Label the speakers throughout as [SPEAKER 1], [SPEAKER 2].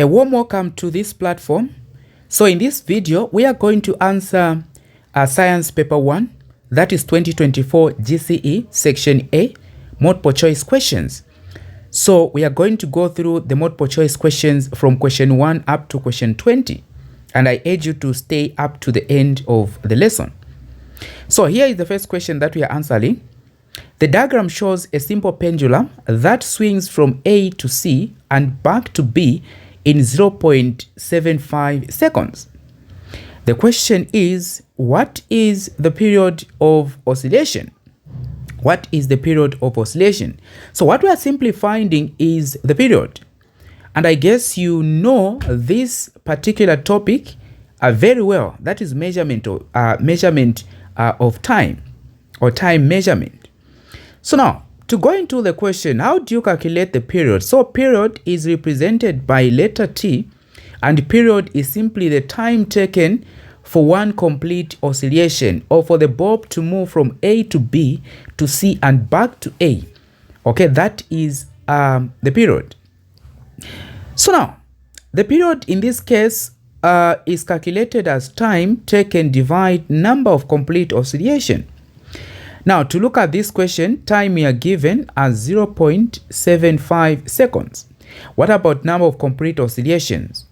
[SPEAKER 1] A warm welcome to this platform. So in this video, we are going to answer Science Paper 1, that is 2024 GCE Section A, multiple choice questions. So we are going to go through the multiple choice questions from question 1 up to question 20. And I urge you to stay up to the end of the lesson. So here is the first question that we are answering. The diagram shows a simple pendulum that swings from A to C and back to B in 0.75 seconds. The question is, what is the period of oscillation? What is the period of oscillation? So what we are simply finding is the period. And I guess you know this particular topic very well. That is measurement of time, or time measurement. So now, to go into the question, how do you calculate the period? So period is represented by letter T, and period is simply the time taken for one complete oscillation, or for the bulb to move from A to B to C and back to A. Okay, that is the period. So now, the period in this case is calculated as time taken divide number of complete oscillation. Now, to look at this question, time we are given as 0.75 seconds. What about number of complete oscillations?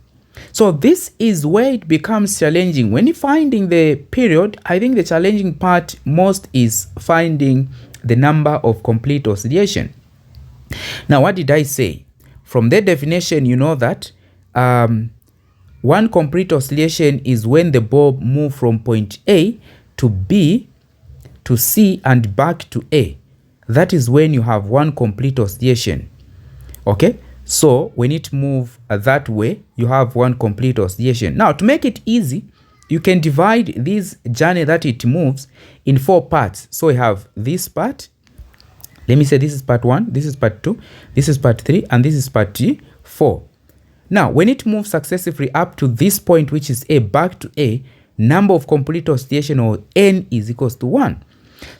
[SPEAKER 1] So this is where it becomes challenging. When you're finding the period, I think the challenging part most is finding the number of complete oscillation. Now, what did I say? From the definition, you know that one complete oscillation is when the bulb moves from point A to B to C and back to A. That is when you have one complete oscillation. Okay, so when it moves that way, you have one complete oscillation. Now, to make it easy, you can divide this journey that it moves in 4 parts. So we have this part. Let me say this is part 1, this is part 2, this is part 3, and this is part 4. Now, when it moves successively up to this point, which is A, back to A, number of complete oscillation, or N, is equals to 1.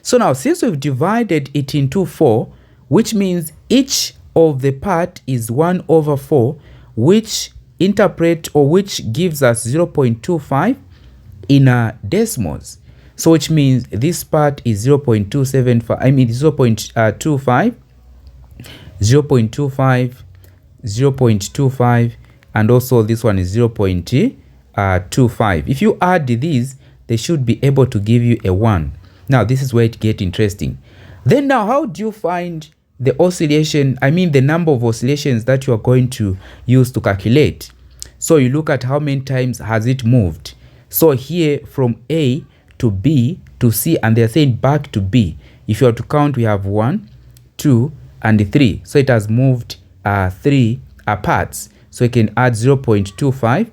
[SPEAKER 1] So now, since we've divided it into 4, which means each of the part is 1 over 4, which interpret, or which gives us 0.25 in decimals. So which means this part is 0.275, I mean 0.25, 0.25, 0.25, and also this one is 0.25. If you add these, they should be able to give you a 1. Now, this is where it gets interesting. Then now, how do you find the oscillation, I mean the number of oscillations that you are going to use to calculate? So you look at how many times has it moved. So here from A to B to C, and they're saying back to B. If you are to count, we have 1, 2, and 3. So it has moved 3 parts. So you can add 0.25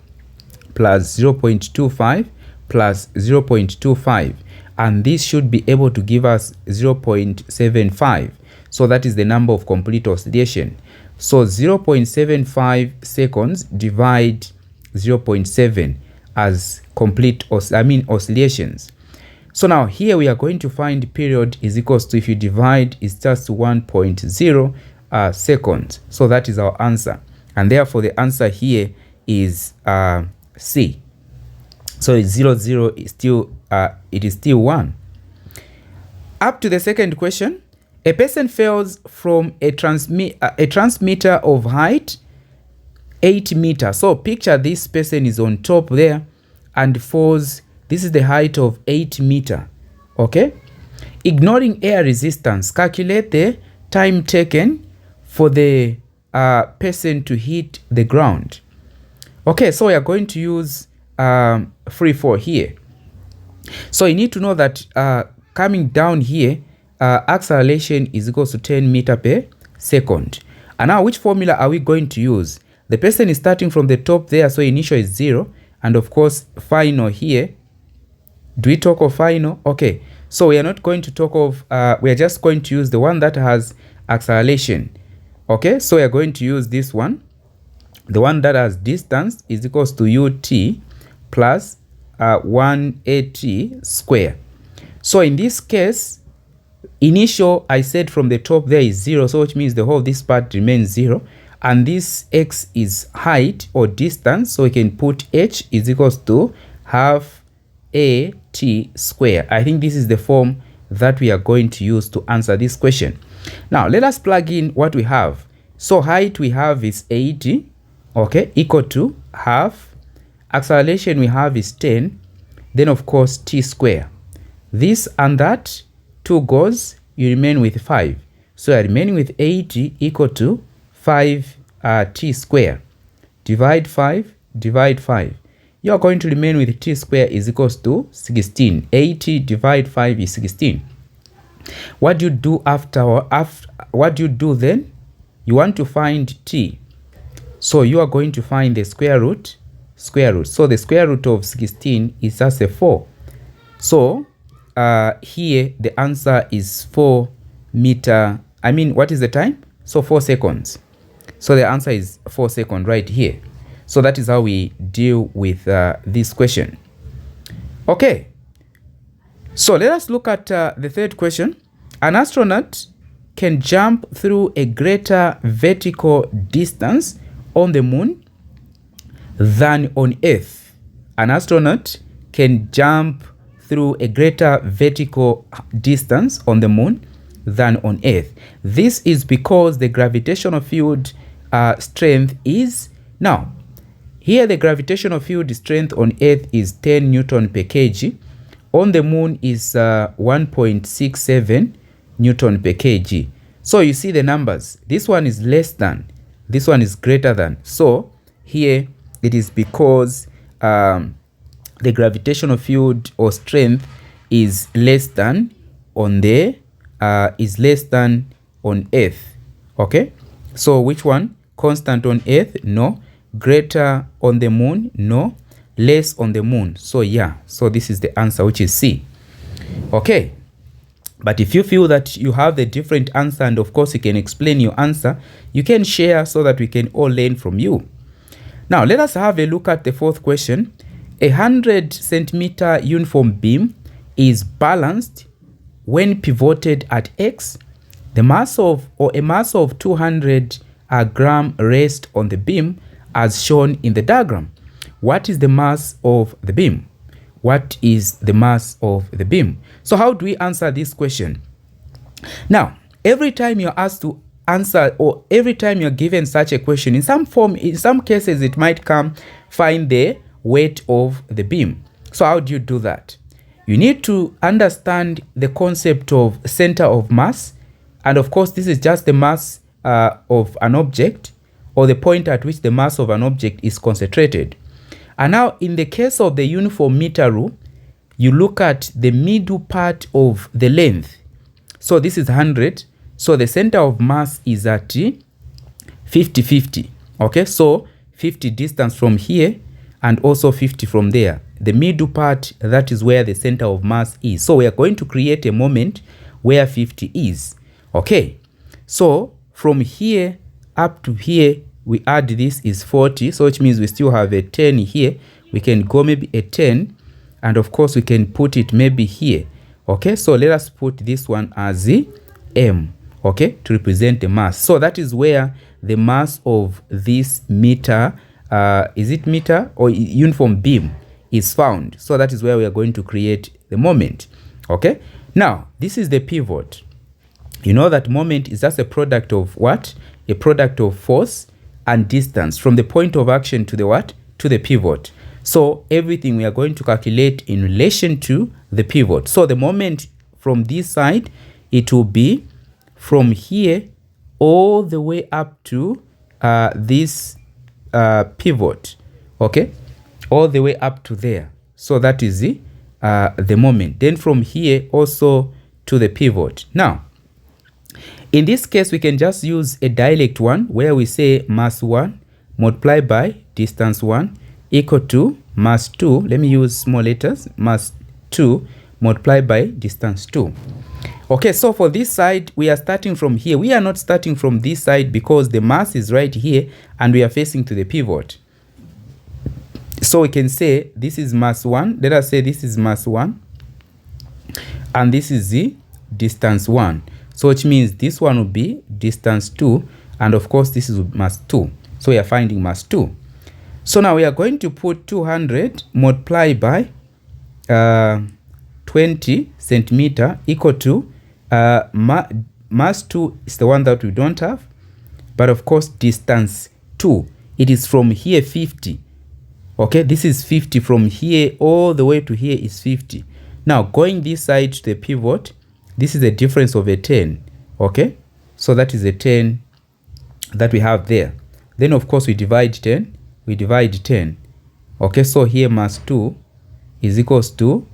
[SPEAKER 1] plus 0.25 plus 0.25. And this should be able to give us 0.75. So that is the number of complete oscillation. So 0.75 seconds divide 0.7 as complete oscillations. So now here we are going to find period is equals to, if you divide, it's just 1.0 seconds. So that is our answer. And therefore the answer here is C. So it's 0, 0 is still, it is still 1. Up to the second question. A person falls from a transmitter of height 8 meters. So picture this person is on top there and falls. This is the height of 8 meters. Okay. Ignoring air resistance, calculate the time taken for the person to hit the ground. Okay, so we are going to use free fall here. So you need to know that coming down here, acceleration is equal to 10 meters per second. And now, which formula are we going to use? The person is starting from the top there, so initial is 0, and of course final here. Do we talk of final? Okay, so we are not going to talk of, we are just going to use the one that has acceleration. Okay, so we are going to use this one. The one that has distance is equals to ut plus 180 square. So in this case, initial, I said from the top there is 0, so which means the whole this part remains 0, and this x is height or distance, so we can put h is equals to half a t square. I think this is the form that we are going to use to answer this question. Now let us plug in what we have. So height we have is 80, okay, equal to half. Acceleration we have is 10, then of course t square. This and that, 2 goes, you remain with 5. So you are remaining with 80 equal to 5 t square. Divide 5, divide 5. You are going to remain with t square is equals to 16. 80 divide 5 is 16. What do you do what do you do then? You want to find t. So you are going to find the square root. So the square root of 16 is just a 4. So here the answer is 4 meter. I mean, what is the time? So 4 seconds. So the answer is 4 seconds right here. So that is how we deal with this question. Okay. So let us look at the third question. An astronaut can jump through a greater vertical distance on the moon than on Earth. An astronaut can jump through a greater vertical distance on the moon than on Earth. This is because the gravitational field strength is, now here the gravitational field strength on Earth is 10 Newton per kg. On the moon is 1.67 Newton per kg. So you see the numbers. This one is less than, this one is greater than. So here it is because the gravitational field or strength is less than on the on Earth. Okay, so which one? Constant on Earth? No. Greater on the moon? No. Less on the moon? So yeah, so this is the answer, which is C. Okay, but if you feel that you have the different answer, and of course you can explain your answer, you can share so that we can all learn from you. Now let us have a look at the fourth question. A 100 centimeter uniform beam is balanced when pivoted at x. The mass of, or a mass of 200 gram rests on the beam as shown in the diagram. What is the mass of the beam? What is the mass of the beam? So how do we answer this question? Now, every time you're asked to answer, or every time you're given such a question, in some form, in some cases it might come, find the weight of the beam. So how do you do that? You need to understand the concept of center of mass, and of course this is just the mass of an object, or the point at which the mass of an object is concentrated. And now in the case of the uniform meter rule, you look at the middle part of the length. So this is 100. So the center of mass is at 50-50. Okay, so 50 distance from here and also 50 from there. The middle part, that is where the center of mass is. So we are going to create a moment where 50 is. Okay, so from here up to here, we add this is 40, so which means we still have a 10 here. We can go maybe a 10, and of course we can put it maybe here. Okay, so let us put this one as the M, okay, to represent the mass. So that is where the mass of this meter, is it meter or uniform beam, is found. So that is where we are going to create the moment. Okay, now this is the pivot. You know that moment is just a product of what? A product of force and distance from the point of action to the what? To the pivot. So everything we are going to calculate in relation to the pivot. So the moment from this side, it will be from here all the way up to this pivot. Okay, all the way up to there. So that is the moment. Then from here also to the pivot. Now, in this case, we can just use a direct one where we say mass 1 multiplied by distance 1 equal to mass 2. Let me use small letters. Mass 2 multiplied by distance 2. Okay, so for this side, we are starting from here. We are not starting from this side because the mass is right here and we are facing to the pivot. So we can say this is mass 1. Let us say this is mass 1 and this is the distance 1. So which means this one will be distance 2 and of course this is mass 2. So we are finding mass 2. So now we are going to put 200 multiplied by 20 centimeter equal to mass 2 is the one that we don't have, but of course distance 2, it is from here 50. Okay, this is 50, from here all the way to here is 50. Now going this side to the pivot, this is a difference of a 10. Okay, so that is a 10 that we have there. Then of course we divide 10. Okay, so here mass 2 is equals to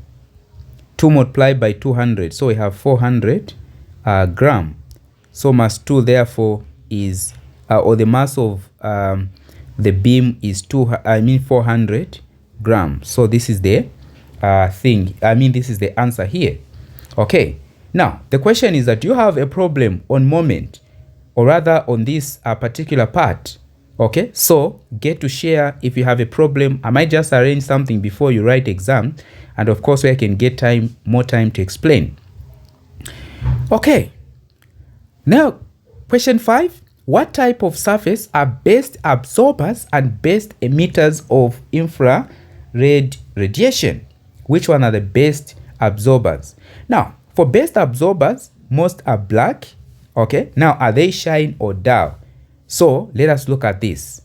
[SPEAKER 1] 2 multiplied by 200. So we have 400 gram. So mass 2 therefore is, or the mass of the beam is 400 grams. So this is the this is the answer here. Okay, now the question is that do you have a problem on moment, or rather on this particular part? Okay, so get to share if you have a problem. I might just arrange something before you write exam, and of course where I can get more time to explain. Okay, now question 5. What type of surface are best absorbers and best emitters of infrared radiation? Which one are the best absorbers? Now, for best absorbers, most are black. Okay, now are they shine or dull? So let us look at this.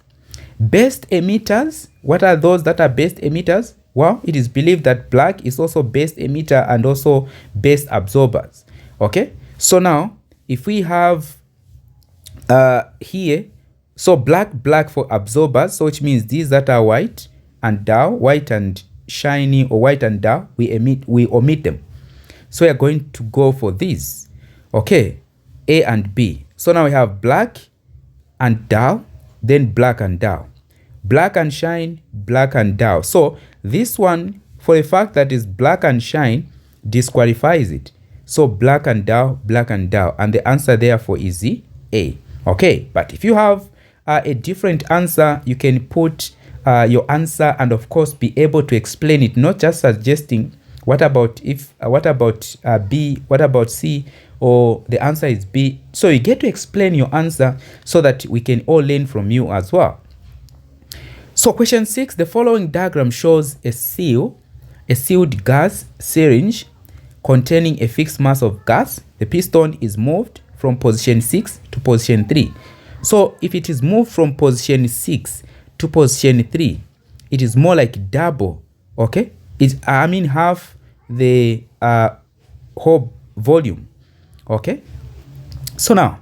[SPEAKER 1] Best emitters, what are those that are best emitters? Well, it is believed that black is also best emitter and also best absorbers. Okay, so now if we have here, so black for absorbers, so which means these that are white and dull, white and shiny or white and dull, we omit them. So we are going to go for these. Okay, A and B. So now we have black and dull, then black and dull, black and shine, black and dull. So this one, for the fact that is black and shine, disqualifies it. So black and dull, and the answer therefore is the A. Okay, but if you have a different answer, you can put your answer and of course be able to explain it, not just suggesting what about if, what about B, what about C, or the answer is B. So you get to explain your answer so that we can all learn from you as well. So question 6, the following diagram shows a sealed gas syringe containing a fixed mass of gas. The piston is moved from position 6 to position 3. So if it is moved from position 6 to position 3, it is more like double. Okay, it's half the whole volume. Okay, so now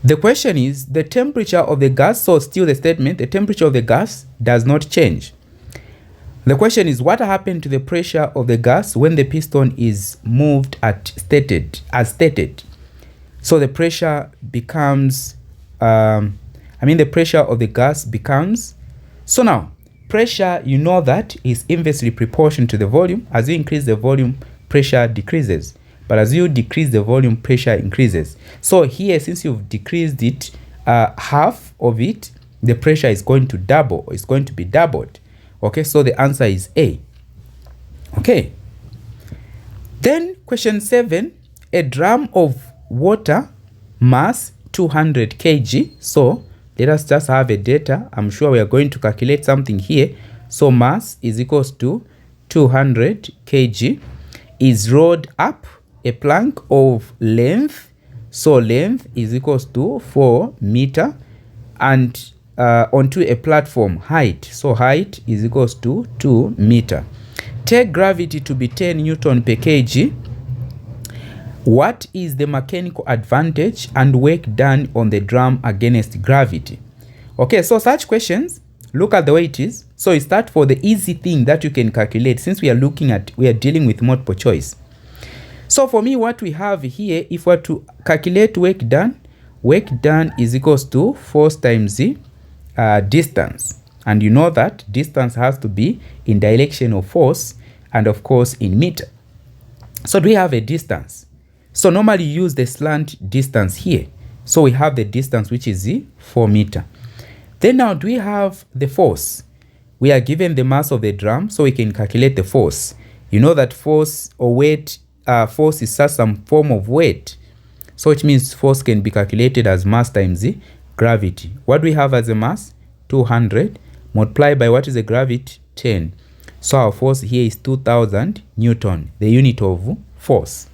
[SPEAKER 1] the question is the temperature of the gas. So still the statement, the temperature of the gas does not change. The question is what happened to the pressure of the gas when the piston is moved as stated. So the pressure becomes, the pressure of the gas becomes, so now pressure, you know that is inversely proportional to the volume. As you increase the volume, pressure decreases. But as you decrease the volume, pressure increases. So here, since you've decreased it, half of it, the pressure is going to double, or it's going to be doubled. Okay, so the answer is A. Okay. Then question 7, a drum of water mass 200 kg. So let us just have a data. I'm sure we are going to calculate something here. So mass is equals to 200 kg is rolled up a plank of length. So length is equals to 4 meter and onto a platform height. So height is equals to 2 meter. Take gravity to be 10 Newton per kg. What is the mechanical advantage and work done on the drum against gravity? Okay, so such questions, look at the way it is. So you start for the easy thing that you can calculate, since we are dealing with multiple choice. So for me, what we have here, if we are to calculate work done is equals to force times the distance. And you know that distance has to be in direction of force and of course in meter. So do we have a distance? So normally you use the slant distance here. So we have the distance, which is the 4 meter. Then now do we have the force? We are given the mass of the drum, so we can calculate the force. You know that force or weight, force is just some form of weight. So which means force can be calculated as mass times the gravity. What do we have as a mass? 200 multiplied by what is the gravity? 10. So our force here is 2000 Newton, the unit of force.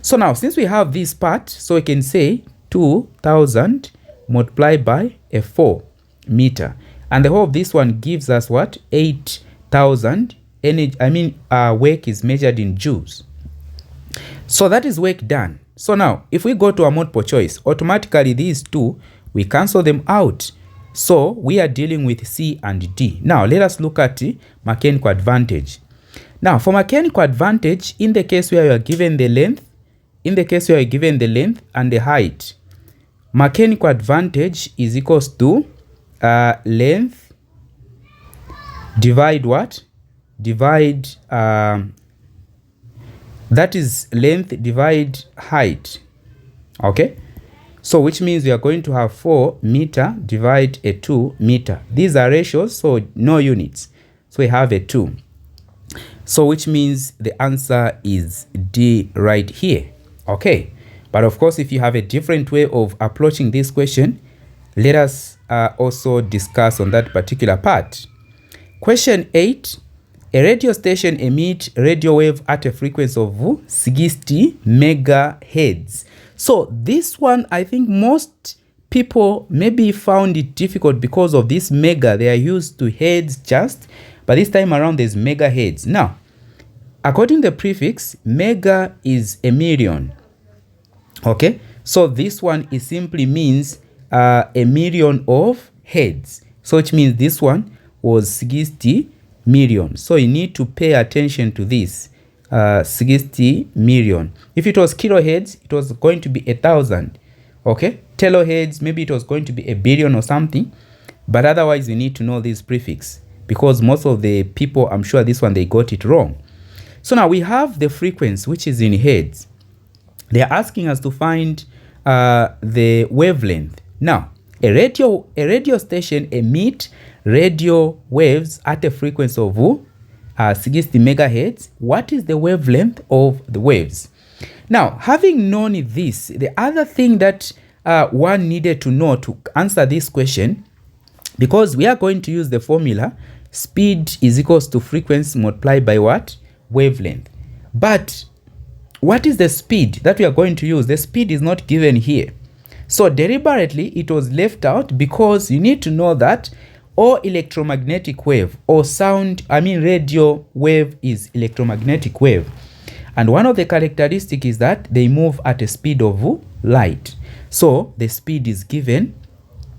[SPEAKER 1] So now since we have this part, so we can say 2000 multiplied by a 4 meter. And the whole of this one gives us what? 8,000 energy. Work is measured in joules. So that is work done. So now if we go to our multiple choice, automatically these two, we cancel them out. So we are dealing with C and D. Now let us look at the mechanical advantage. Now for mechanical advantage, in the case where you are given the length, and the height, mechanical advantage is equals to length divide what? Divide, that is length divide height. Okay? So which means we are going to have 4 meter divide a 2 meter. These are ratios, so no units. So we have a 2. So which means the answer is D right here. Okay. But of course, if you have a different way of approaching this question, let us also discuss on that particular part. Question 8. A radio station emits radio wave at a frequency of 60 megahertz. So this one, I think most people maybe found it difficult because of this mega. They are used to hertz just, but this time around there's megahertz. Now, according to the prefix, mega is a million. Okay, so this one is simply means a million of hertz. So which means this one was 60 million. So you need to pay attention to this. 60 million. If it was kilohertz, it was going to be 1,000. Okay, telohertz, maybe it was going to be a billion or something. But otherwise, you need to know this prefix because most of the people, I'm sure this one they got it wrong. So now we have the frequency which is in hertz. They are asking us to find the wavelength. Now, a radio station emits radio waves at a frequency of 60 megahertz. What is the wavelength of the waves? Now, having known this, the other thing that one needed to know to answer this question, because we are going to use the formula, speed is equals to frequency multiplied by what? Wavelength. But what is the speed that we are going to use? The speed is not given here. So deliberately, it was left out because you need to know that all electromagnetic wave or radio wave is electromagnetic wave. And one of the characteristics is that they move at a speed of light. So the speed is given.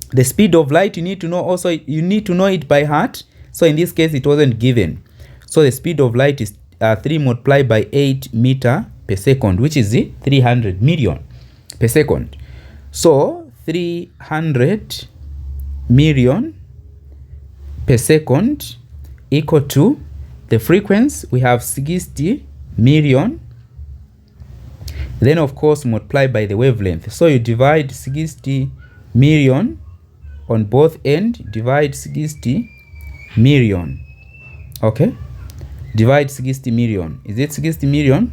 [SPEAKER 1] The speed of light you need to know also, you need to know it by heart. So in this case, it wasn't given. So the speed of light is 3 multiplied by 8 meter per second, which is 300 million per second. So 300 million per second equal to the frequency. We have 60 million. Then of course multiply by the wavelength. So you divide 60 million on both ends. Divide 60 million. Okay. Divide 60 million. Is it 60 million?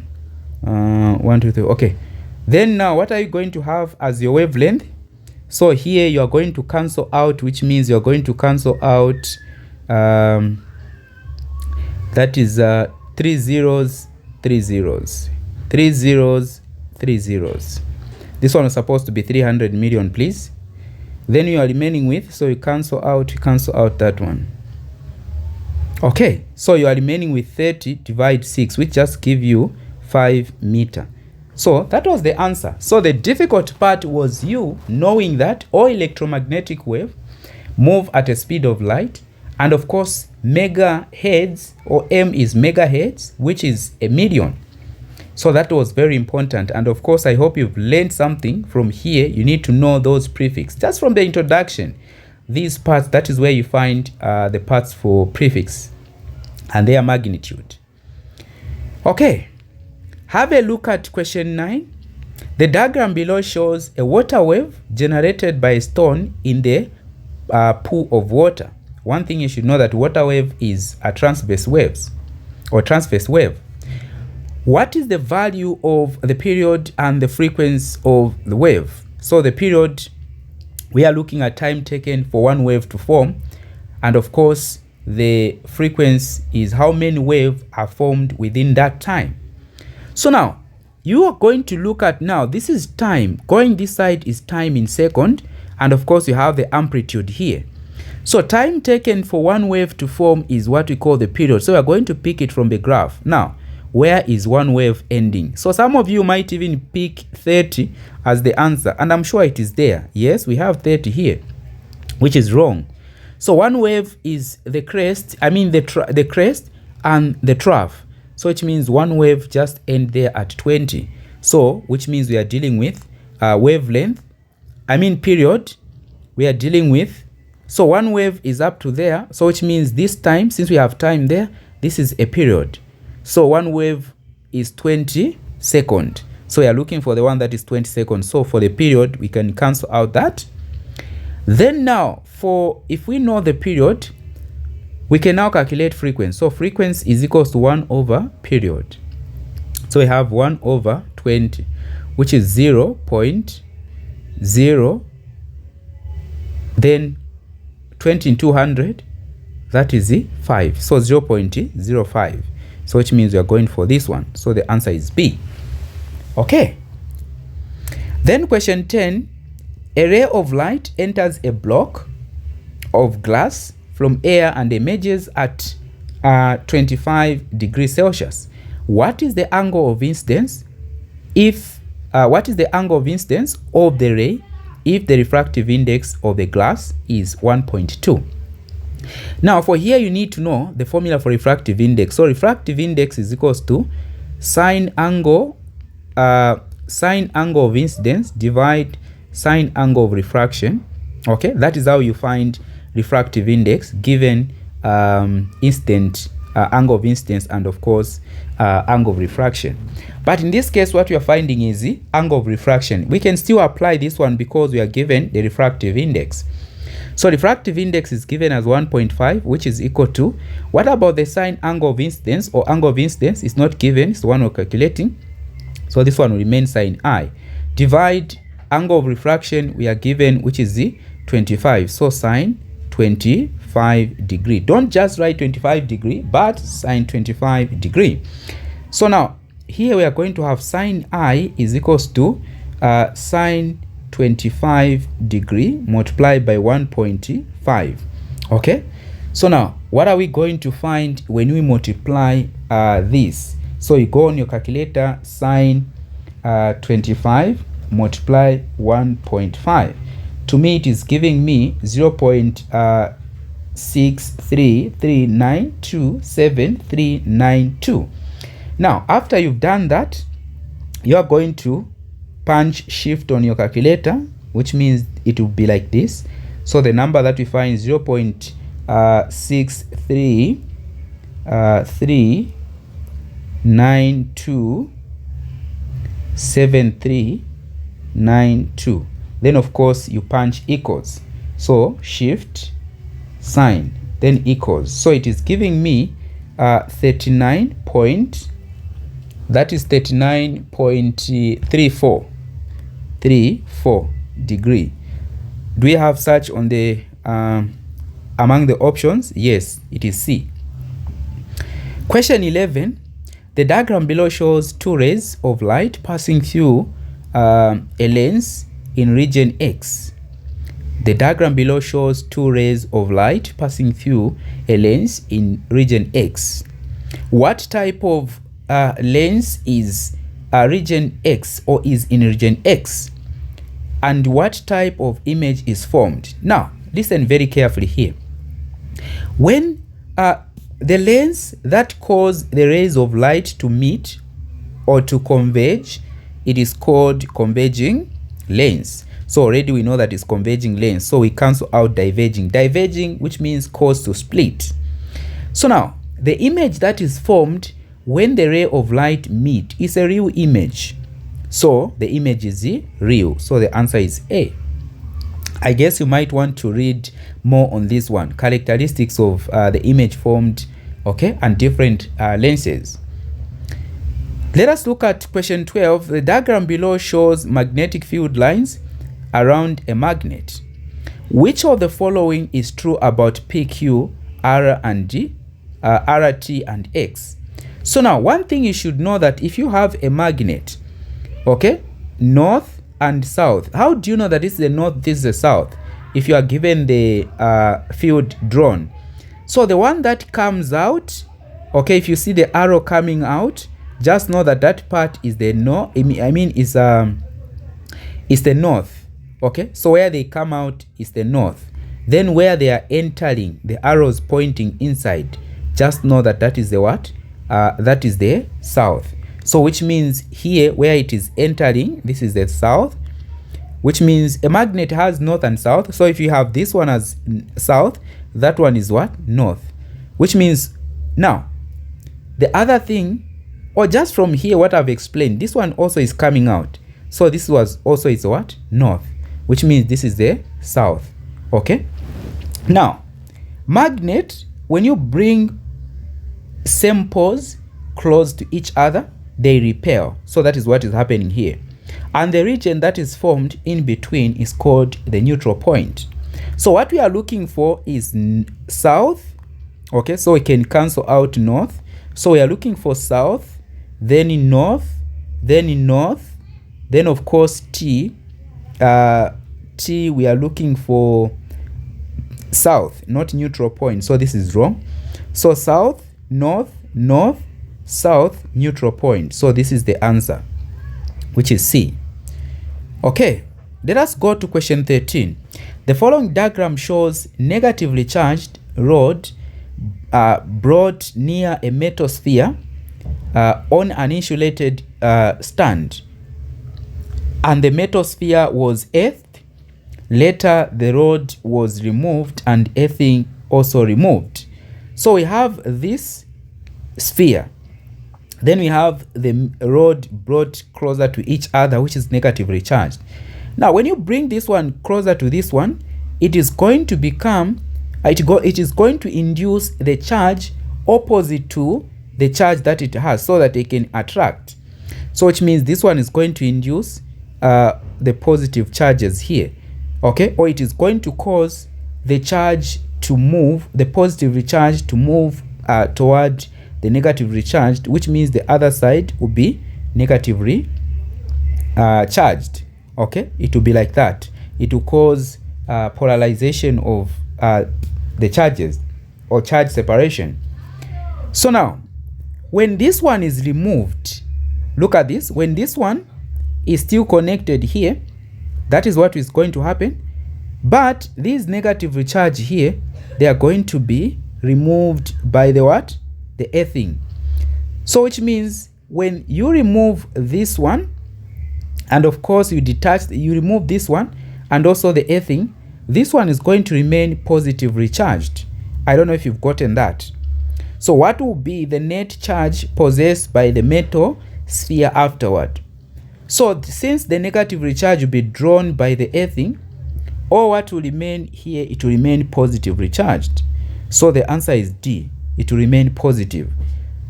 [SPEAKER 1] 1, 2, 3. Okay. Then now what are you going to have as your wavelength? So here you are going to cancel out, which means you are going to cancel out that is 3 zeros, 3 zeros, 3 zeros, 3 zeros. This one is supposed to be 300 million, please. Then you are remaining with, so you cancel out that one. Okay, so you are remaining with 30 divide 6, which just give you 5 meter. So that was the answer. So the difficult part was you knowing that all electromagnetic wave move at a speed of light. And of course, megahertz or M is megahertz, which is a million. So that was very important. And of course, I hope you've learned something from here. You need to know those prefix. Just from the introduction, these parts, that is where you find the parts for prefix and their magnitude. Okay. Have a look at question 9. The diagram below shows a water wave generated by a stone in the pool of water. One thing you should know that water wave is a transverse waves or transverse wave. What is the value of the period and the frequency of the wave? So the period, we are looking at time taken for one wave to form, and of course the frequency is how many waves are formed within that time. So now you are going to look at, now this is time, going this side is time in second, and of course you have the amplitude here. So time taken for one wave to form is what we call the period. So we are going to pick it from the graph. Now, where is one wave ending? So some of you might even pick 30 as the answer, and I'm sure it is there. Yes, we have 30 here, which is wrong. So one wave is the crest, the crest and the trough. So it means one wave just end there at 20. So which means we are dealing with wavelength, period, we are dealing with. So one wave is up to there. So which means this time, since we have time there, this is a period. So one wave is 20 seconds. So we are looking for the one that is 20 seconds. So for the period, we can cancel out that. Then now, if we know the period, we can now calculate frequency. So frequency is equals to 1 over period. So we have 1 over 20, which is 0.0. Then 20 into 200, that is 5. So 0.05. So which means we are going for this one. So the answer is B. Okay. Then question 10. A ray of light enters a block of glass from air and emerges at 25 degrees Celsius. What is the angle of incidence what is the angle of incidence of the ray if the refractive index of the glass is 1.2? Now for here you need to know the formula for refractive index. So refractive index is equals to sine angle of incidence divide sine angle of refraction. Okay, that is how you find refractive index given incident angle of incidence and of course angle of refraction. But in this case what we are finding is the angle of refraction. We can still apply this one because we are given the refractive index. So refractive index is given as 1.5, which is equal to, what about the sine angle of incidence or angle of incidence? Is not given, it's the one we're calculating. So this one will remain sine I. Divide angle of refraction, we are given, which is the 25. So sine 25 degree. Don't just write 25 degree, but sine 25 degree. So now here we are going to have sine I is equals to sine 25 degree multiplied by 1.5. Okay, so now what are we going to find when we multiply this? So you go on your calculator, sine 25 multiply 1.5. To me it is giving me 0.633927392. Now after you've done that, you are going to punch shift on your calculator, which means it will be like this. So the number that we find is 0.63327392. Then of course you punch equals. So shift sign then equals. So it is giving me 39.34 degree. Do we have such on the among the options? Yes, it is C. Question 11. The diagram below shows two rays of light passing through a lens in region X. The diagram below shows two rays of light passing through a lens in region X. What type of lens is region X or is in region X? And what type of image is formed? Now, listen very carefully here. When the lens that cause the rays of light to meet or to converge, it is called converging lens. So already we know that it's converging lens. So we cancel out diverging. Diverging, which means cause to split. So now, the image that is formed when the ray of light meet is a real image. So the image is real. So the answer is A. I guess you might want to read more on this one. Characteristics of the image formed, okay, and different lenses. Let us look at question 12. The diagram below shows magnetic field lines around a magnet. Which of the following is true about PQ, R and D, RT and X? So now one thing you should know, that if you have a magnet, okay, north and south, how do you know that this is the north, this is the south, if you are given the field drawn? So the one that comes out, okay, if you see the arrow coming out, just know that that part is the north. Is the north. Okay, so where they come out is the north. Then where they are entering, the arrows pointing inside, just know that that is the what? That is the south. So which means here where it is entering, this is the south, which means a magnet has north and south. So if you have this one as south, that one is what? North. Which means now the other thing, or just from here what I've explained, this one also is coming out. So this was also is what? North. Which means this is the south. Okay, now magnet, when you bring same poles close to each other, they repel. So that is what is happening here, and the region that is formed in between is called the neutral point. So what we are looking for is south. Okay, so we can cancel out north, so we are looking for south, then in north, then in north, then of course T we are looking for south, not neutral point. So this is wrong. So south, north, north, south, neutral point. So this is the answer, which is C. Okay, let us go to question 13. The following diagram shows negatively charged rod brought near a metal sphere on an insulated stand, and the metal sphere was earthed. Later the rod was removed and earthing also removed. So we have this sphere, then we have the rod brought closer to each other, which is negatively charged. Now when you bring this one closer to this one, it is going to become it is going to induce the charge opposite to the charge that it has, so that it can attract. So which means this one is going to induce the positive charges here. Okay, or it is going to cause the charge to move, the positive charge to move toward the negatively charged, which means the other side will be negatively charged. Okay, it will be like that. It will cause polarization of the charges, or charge separation. So now when this one is removed, look at this, when this one is still connected here, that is what is going to happen. But these negative charge here, they are going to be removed by the what? The earthing. So which means when you remove this one, and of course you remove this one and also the earthing, this one is going to remain positively charged. I don't know if you've gotten that. So what will be the net charge possessed by the metal sphere afterward? So since the negative charge will be drawn by the earthing, or what will remain here, it will remain positively charged. So the answer is D. It will remain positive.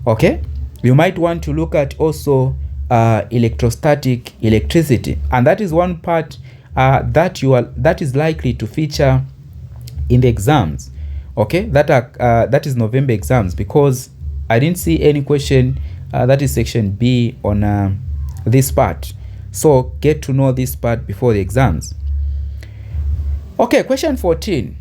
[SPEAKER 1] Okay, you might want to look at also electrostatic electricity, and that is one part that is likely to feature in the exams. Okay, that is November exams, because I didn't see any question that is section B on this part. So get to know this part before the exams. Okay, question 14.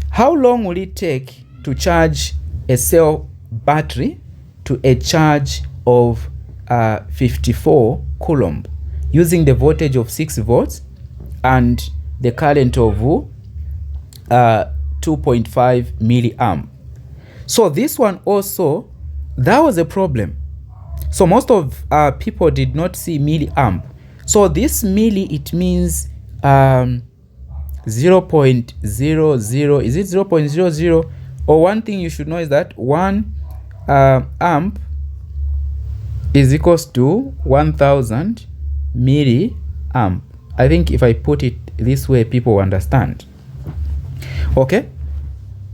[SPEAKER 1] How long will it take to charge a cell battery to a charge of 54 coulomb using the voltage of 6 volts and the current of 2.5 milliamp? So this one also, that was a problem. So most of people did not see milliamp. So this milli, it means 0.00, is it 0.00? Or one thing you should know is that 1 amp is equals to 1000 milliamp. I think if I put it this way, people understand. Okay,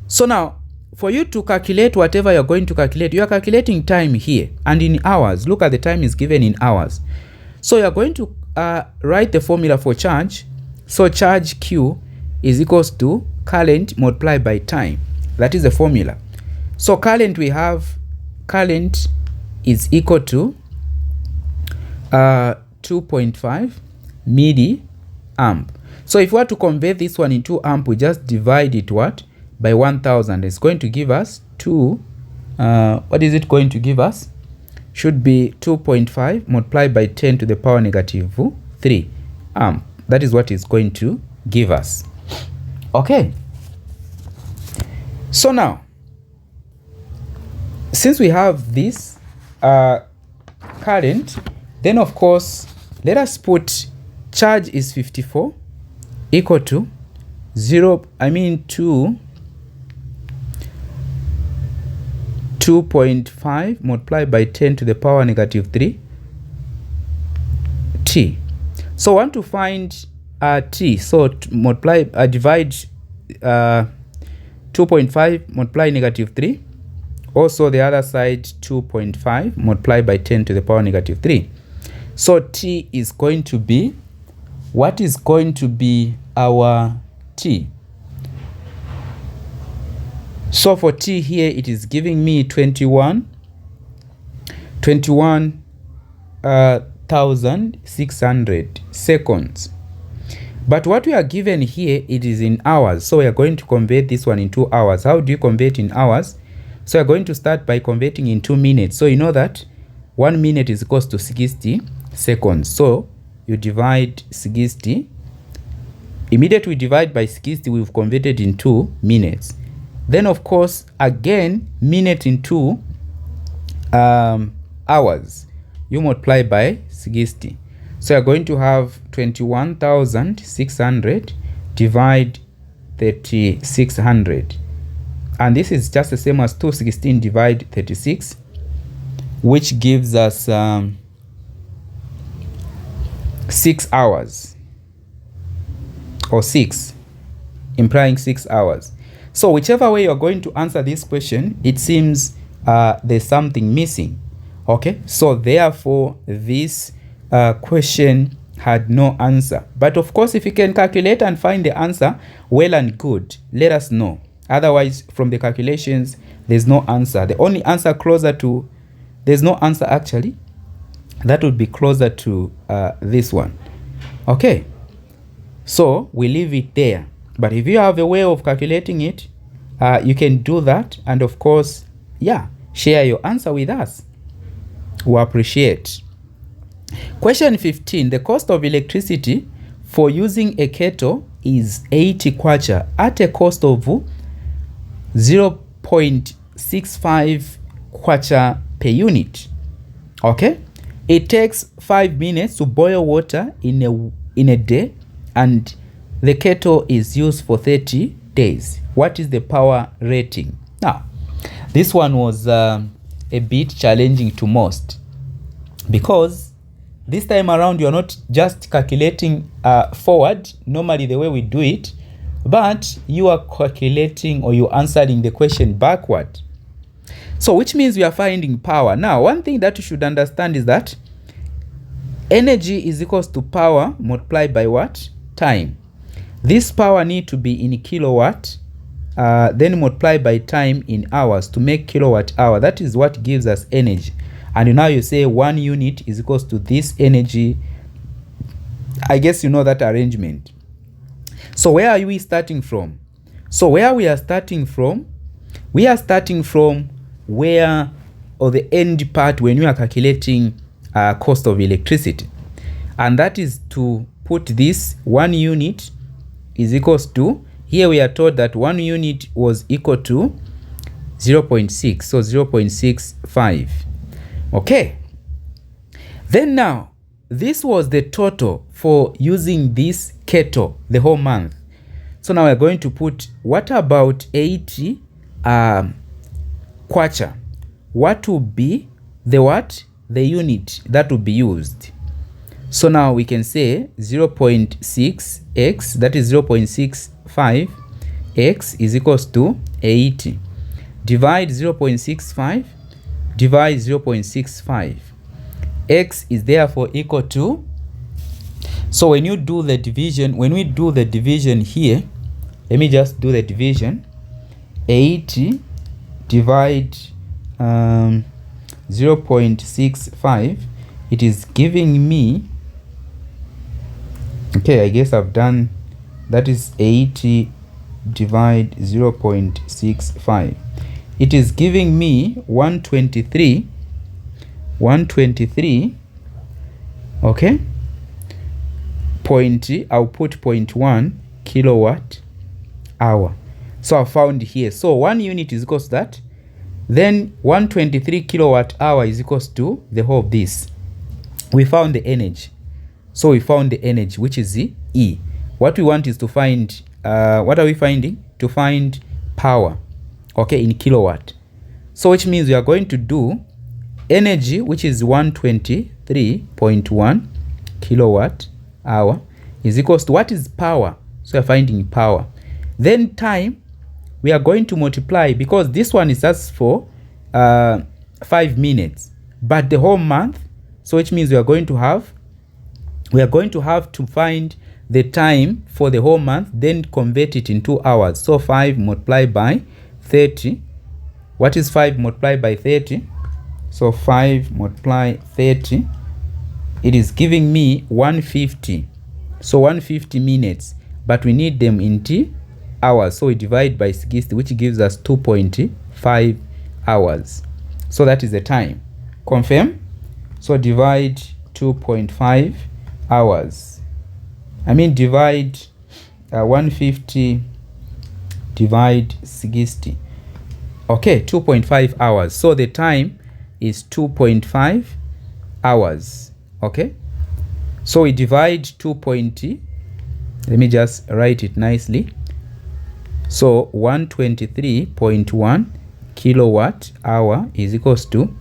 [SPEAKER 1] so now for you to calculate whatever you're going to calculate, you are calculating time here and in hours. Look at the time is given in hours. So you're going to write the formula for charge. So charge Q is equals to current multiplied by time. That is the formula. So current, we have current is equal to 2.5 milliamp. So if we were to convert this one into amp, we just divide it what? By 1000. It's going to give us what is it going to give us? Should be 2.5 multiplied by 10 to the power negative 3 amp. That is what it's going to give us. Okay. So now, since we have this current, then of course, let us put charge is 54 equal to 2.5 multiplied by 10 to the power negative 3 t. So I want to find t. So divide 2.5 multiply negative 3. Also the other side 2.5 multiplied by 10 to the power negative 3. So t is going to be, what is going to be our t? So for t here, it is giving me 21,600 seconds. But what we are given here, it is in hours. So we are going to convert this one into hours. How do you convert in hours? So we are going to start by converting in 2 minutes. So you know that 1 minute is equals to 60 seconds. So you divide 60. Immediately we divide by 60, we've converted in 2 minutes. Then of course, again, minute into hours. You multiply by 60. So you're going to have 21,600 divide 3,600. And this is just the same as 216 divide 36, which gives us 6 hours. Or 6, implying 6 hours. So whichever way you're going to answer this question, it seems there's something missing. Okay, so therefore this question had no answer. But of course, if you can calculate and find the answer, well and good, let us know. Otherwise, from the calculations, there's no answer. The only answer closer to, there's no answer actually, that would be closer to this one. Okay, so we leave it there. But if you have a way of calculating it, you can do that. And of course, yeah, share your answer with us. We appreciate. Question 15. The cost of electricity for using a kettle is 80 kwacha at a cost of 0.65 kwacha per unit. Okay? It takes 5 minutes to boil water in a day, and the kettle is used for 30 days. What is the power rating? Now, this one was a bit challenging to most, because this time around you're not just calculating forward, normally the way we do it, but you are calculating, or you're answering the question backward. So which means we are finding power. Now, one thing that you should understand is that energy is equals to power multiplied by what? Time. This power need to be in kilowatt, then multiply by time in hours to make kilowatt hour. That is what gives us energy. And now you say 1 unit is equals to this energy. I guess you know that arrangement. So where are we starting from? So where we are starting from, where, or the end part when we are calculating cost of electricity. And that is to put this 1 unit is equals to, here we are told that 1 unit was equal to 0.6, so 0.65. Okay. Then now, this was the total for using this kettle the whole month. So now we're going to put, what about 80 kwacha? What would be the what? The unit that would be used. So now we can say 0.6x, that is 0.65x is equals to 80. divide 0.65, divide 0.65. X is therefore equal to, so when you do the division, when we do the division here, let me just do the division. 80 divide 0.65, it is giving me, okay, I guess I've done, that is 80 divide 0.65. It is giving me 123, okay, I'll put 0.1 kilowatt hour. So I found here. So 1 unit is equals to that. Then 123 kilowatt hour is equals to the whole of this. We found the energy. So we found the energy, which is the E. What we want is to find, what are we finding? To find power, okay, in kilowatt. So which means we are going to do energy, which is 123.1 kilowatt hour, is equals to what is power? So we are finding power. Then time, we are going to multiply, because this one is just for 5 minutes, but the whole month, so which means we are going to have to find the time for the whole month, then convert it into hours. So 5 multiplied by 30. What is 5 multiplied by 30? So 5 multiplied 30, it is giving me 150. So 150 minutes, but we need them into hours. So we divide by 60, which gives us 2.5 hours. So that is the time. Confirm? So divide 2.5 hours. I mean divide 150 divide 60. Okay, 2.5 hours. So the time is 2.5 hours. Okay. So we divide 2.0. Let me just write it nicely. So 123.1 kilowatt hour is equals to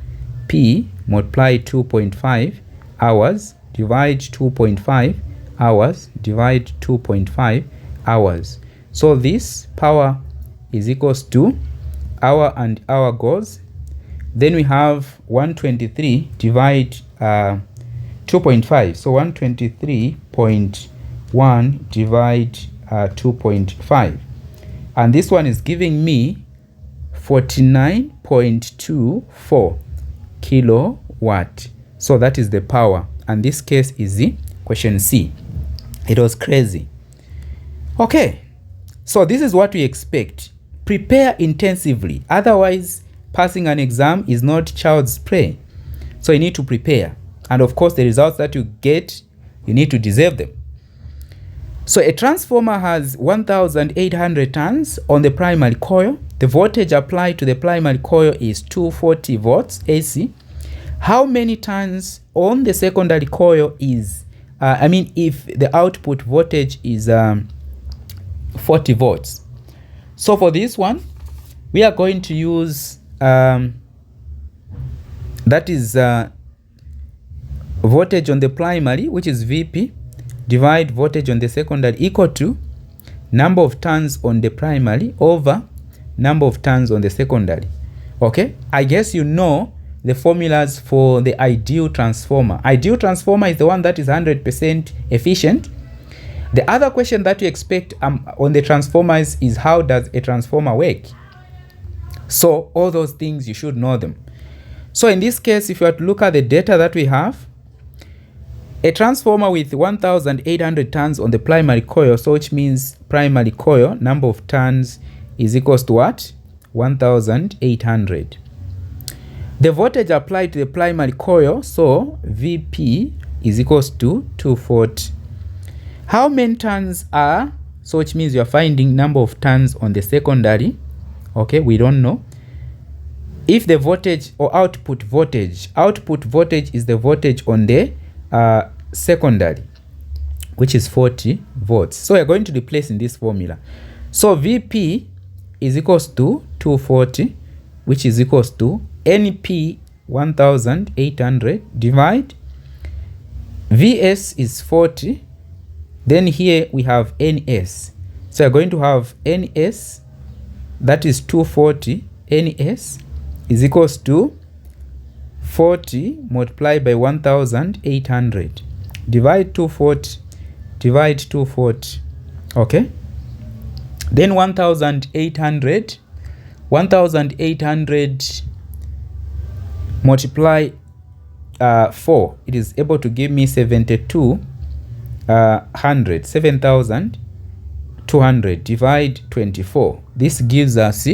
[SPEAKER 1] P multiply 2.5 hours divide 2.5 hours divide 2.5 hours. So this power is equals to hour and hour goes. Then we have 123 divide 2.5. So 123.1 divide 2.5. And this one is giving me 49.24 kilowatt. So that is the power. And this case is the question C. It was crazy. Okay. So this is what we expect. Prepare intensively. Otherwise, passing an exam is not child's play. So you need to prepare. And of course, the results that you get, you need to deserve them. So a transformer has 1,800 turns on the primary coil. The voltage applied to the primary coil is 240 volts AC. How many turns on the secondary coil is, if the output voltage is 40 volts. So for this one, we are going to use, that is voltage on the primary, which is VP, divide voltage on the secondary equal to number of turns on the primary over number of turns on the secondary. Okay, I guess you know the formulas for the ideal transformer. Ideal transformer is the one that is 100% efficient. The other question that you expect on the transformers is how does a transformer work? So all those things you should know them. So in this case, if you were to look at the data that we have, a transformer with 1,800 turns on the primary coil, so which means primary coil number of turns is equals to what? 1,800. The voltage applied to the primary coil, so VP is equals to 240. How many turns are, so which means you are finding number of turns on the secondary. Okay, we don't know. If the voltage or output voltage is the voltage on the secondary, which is 40 volts. So we are going to replace in this formula. So VP is equals to 240, which is equals to NP 1,800 divide VS is 40. Then here we have NS. So we are going to have NS, that is 240 NS is equals to 40 multiplied by 1800. Divide 240, divide 240. Okay, then 1800 multiply 4, it is able to give me 7,200. Divide 24, this gives us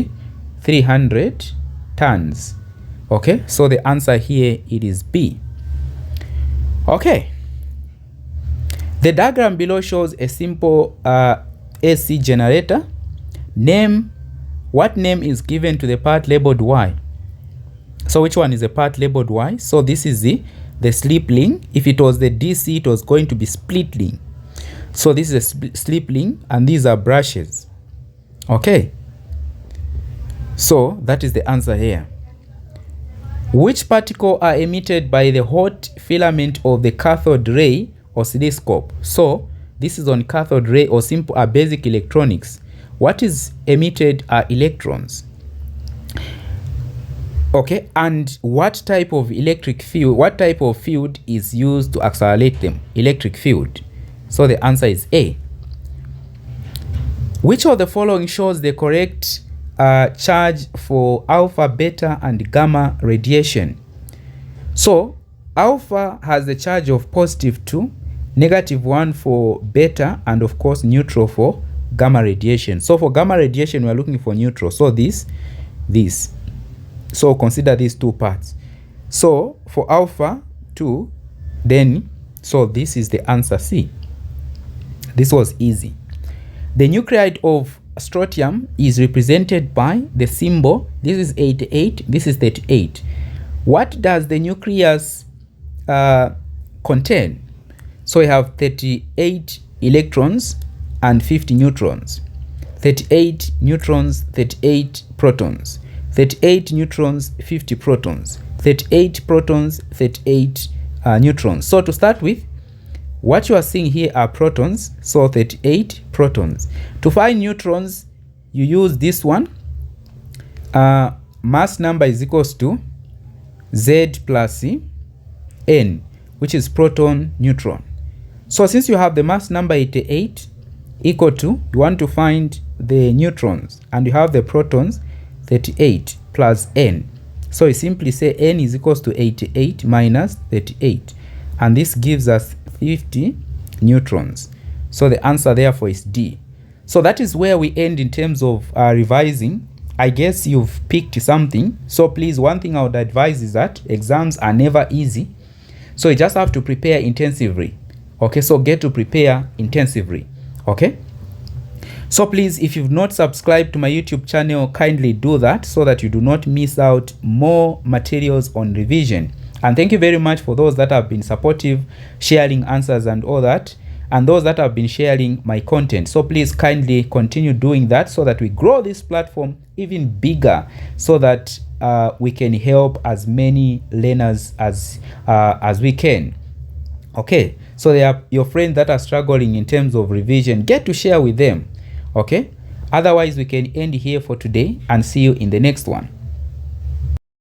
[SPEAKER 1] 300 tons. Okay, so the answer here, it is B. Okay, the diagram below shows a simple AC generator. What name is given to the part labeled Y? So which one is the part labeled Y? So this is the slip ring. If it was the DC, it was going to be split ring. So this is a slip ring, and these are brushes. Okay, so that is the answer here. Which particle are emitted by the hot filament of the cathode ray oscilloscope? So this is on cathode ray or simple basic electronics. What is emitted are electrons. Okay, and what type of electric field, what type of field is used to accelerate them? Electric field. So the answer is A. Which of the following shows the correct charge for alpha, beta, and gamma radiation? So alpha has the charge of +2, -1 for beta, and of course neutral for gamma radiation. So for gamma radiation, we are looking for neutral. So this. So consider these two parts. So for alpha 2, then, so this is the answer C. This was easy. The nuclide of strontium is represented by the symbol. This is 88, this is 38. What does the nucleus contain? So we have 38 electrons and 50 neutrons. 38 neutrons, 38 protons. 38 neutrons, 50 protons. 38 protons, 38 neutrons. So to start with, what you are seeing here are protons, so 38 protons. To find neutrons, you use this one. Mass number is equals to Z plus N, which is proton, neutron. So since you have the mass number 88 equal to, you want to find the neutrons, and you have the protons 38 plus N. So you simply say N is equals to 88 minus 38, and this gives us 50 neutrons. So the answer therefore is D. So that is where we end in terms of revising. I guess you've picked something. So please, one thing I would advise is that exams are never easy. So you just have to prepare intensively. Okay, so get to prepare intensively. Okay. So please, if you've not subscribed to my YouTube channel, kindly do that so that you do not miss out more materials on revision. And thank you very much for those that have been supportive, sharing answers and all that, and those that have been sharing my content. So please kindly continue doing that so that we grow this platform even bigger, so that we can help as many learners as we can. Okay, so there are your friends that are struggling in terms of revision, get to share with them. Okay, otherwise we can end here for today and see you in the next one.